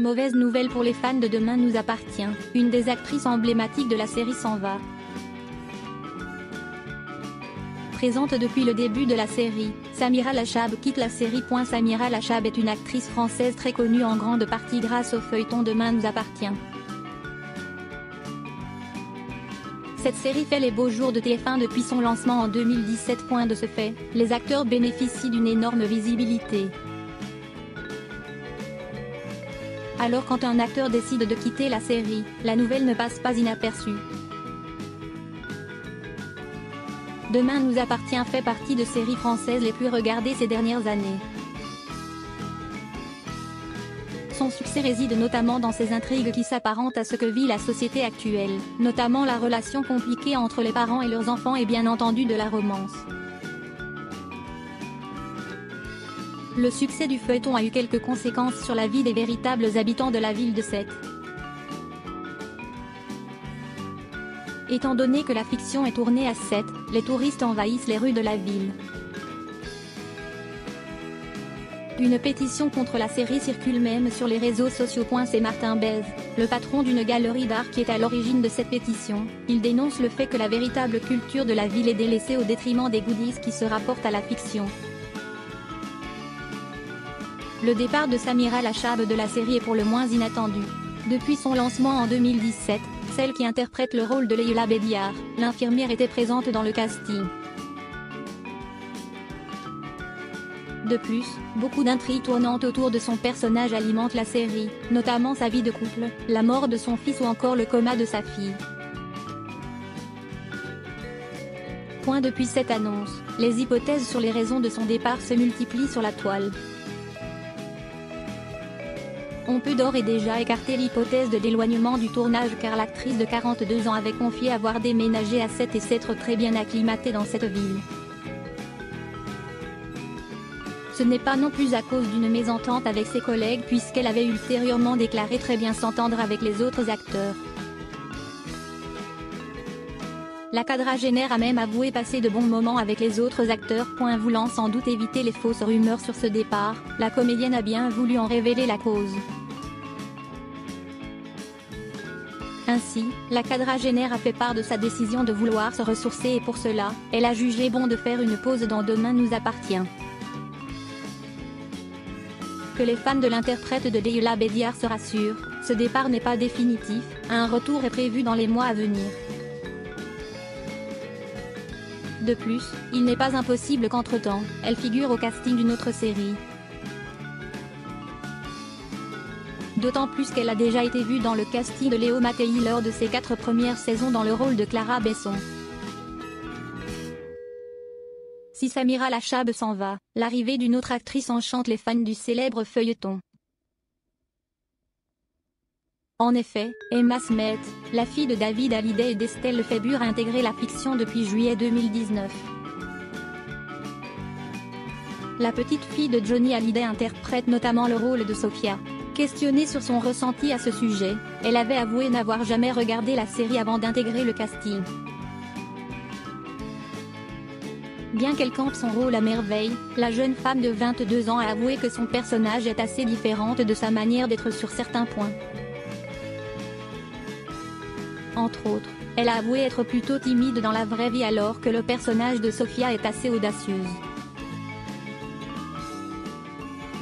Mauvaise nouvelle pour les fans de Demain nous appartient, une des actrices emblématiques de la série s'en va. Présente depuis le début de la série, Samira Lachab quitte la série. Samira Lachab est une actrice française très connue en grande partie grâce au feuilleton Demain nous appartient. Cette série fait les beaux jours de TF1 depuis son lancement en 2017. De ce fait, les acteurs bénéficient d'une énorme visibilité. Alors quand un acteur décide de quitter la série, la nouvelle ne passe pas inaperçue. Demain nous appartient fait partie de séries françaises les plus regardées ces dernières années. Son succès réside notamment dans ses intrigues qui s'apparentent à ce que vit la société actuelle, notamment la relation compliquée entre les parents et leurs enfants et bien entendu de la romance. Le succès du feuilleton a eu quelques conséquences sur la vie des véritables habitants de la ville de Sète. Étant donné que la fiction est tournée à Sète, les touristes envahissent les rues de la ville. Une pétition contre la série circule même sur les réseaux sociaux. C'est Martin Bèze, le patron d'une galerie d'art qui est à l'origine de cette pétition. Il dénonce le fait que la véritable culture de la ville est délaissée au détriment des goodies qui se rapportent à la fiction. Le départ de Samira Lachab de la série est pour le moins inattendu. Depuis son lancement en 2017, celle qui interprète le rôle de Leïla Bédiar, l'infirmière, était présente dans le casting. De plus, beaucoup d'intrigues tournant autour de son personnage alimentent la série, notamment sa vie de couple, la mort de son fils ou encore le coma de sa fille. Depuis cette annonce, les hypothèses sur les raisons de son départ se multiplient sur la toile. On peut d'ores et déjà écarter l'hypothèse de l'éloignement du tournage car l'actrice de 42 ans avait confié avoir déménagé à Sète et s'être très bien acclimatée dans cette ville. Ce n'est pas non plus à cause d'une mésentente avec ses collègues puisqu'elle avait ultérieurement déclaré très bien s'entendre avec les autres acteurs. La quadragénaire a même avoué passer de bons moments avec les autres acteurs. Voulant sans doute éviter les fausses rumeurs sur ce départ, la comédienne a bien voulu en révéler la cause. Ainsi, la quadragénaire a fait part de sa décision de vouloir se ressourcer et pour cela, elle a jugé bon de faire une pause dans Demain nous appartient. Que les fans de l'interprète de Leïla Bédiar se rassurent, ce départ n'est pas définitif, un retour est prévu dans les mois à venir. De plus, il n'est pas impossible qu'entre-temps, elle figure au casting d'une autre série. D'autant plus qu'elle a déjà été vue dans le casting de Léo Mattei lors de ses 4 premières saisons dans le rôle de Clara Besson. Si Samira Lachab s'en va, l'arrivée d'une autre actrice enchante les fans du célèbre feuilleton. En effet, Emma Smith, la fille de David Hallyday et d'Estelle Lefébure, a intégré la fiction depuis juillet 2019. La petite fille de Johnny Hallyday interprète notamment le rôle de Sophia. Questionnée sur son ressenti à ce sujet, elle avait avoué n'avoir jamais regardé la série avant d'intégrer le casting. Bien qu'elle campe son rôle à merveille, la jeune femme de 22 ans a avoué que son personnage est assez différente de sa manière d'être sur certains points. Entre autres, elle a avoué être plutôt timide dans la vraie vie alors que le personnage de Sophia est assez audacieuse.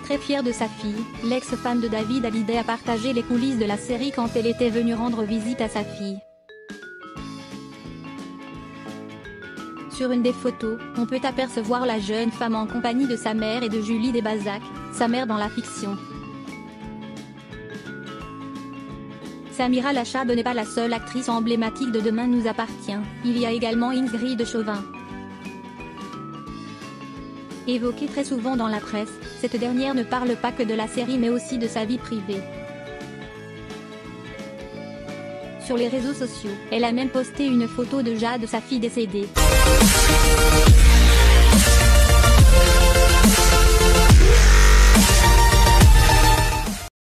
Très fière de sa fille, l'ex-femme de David Hallyday a partagé les coulisses de la série quand elle était venue rendre visite à sa fille. Sur une des photos, on peut apercevoir la jeune femme en compagnie de sa mère et de Julie Desbazac, sa mère dans la fiction. Samira Lachab n'est pas la seule actrice emblématique de Demain nous appartient, il y a également Ingrid Chauvin. Évoquée très souvent dans la presse, cette dernière ne parle pas que de la série mais aussi de sa vie privée. Sur les réseaux sociaux, elle a même posté une photo de Jade, sa fille décédée.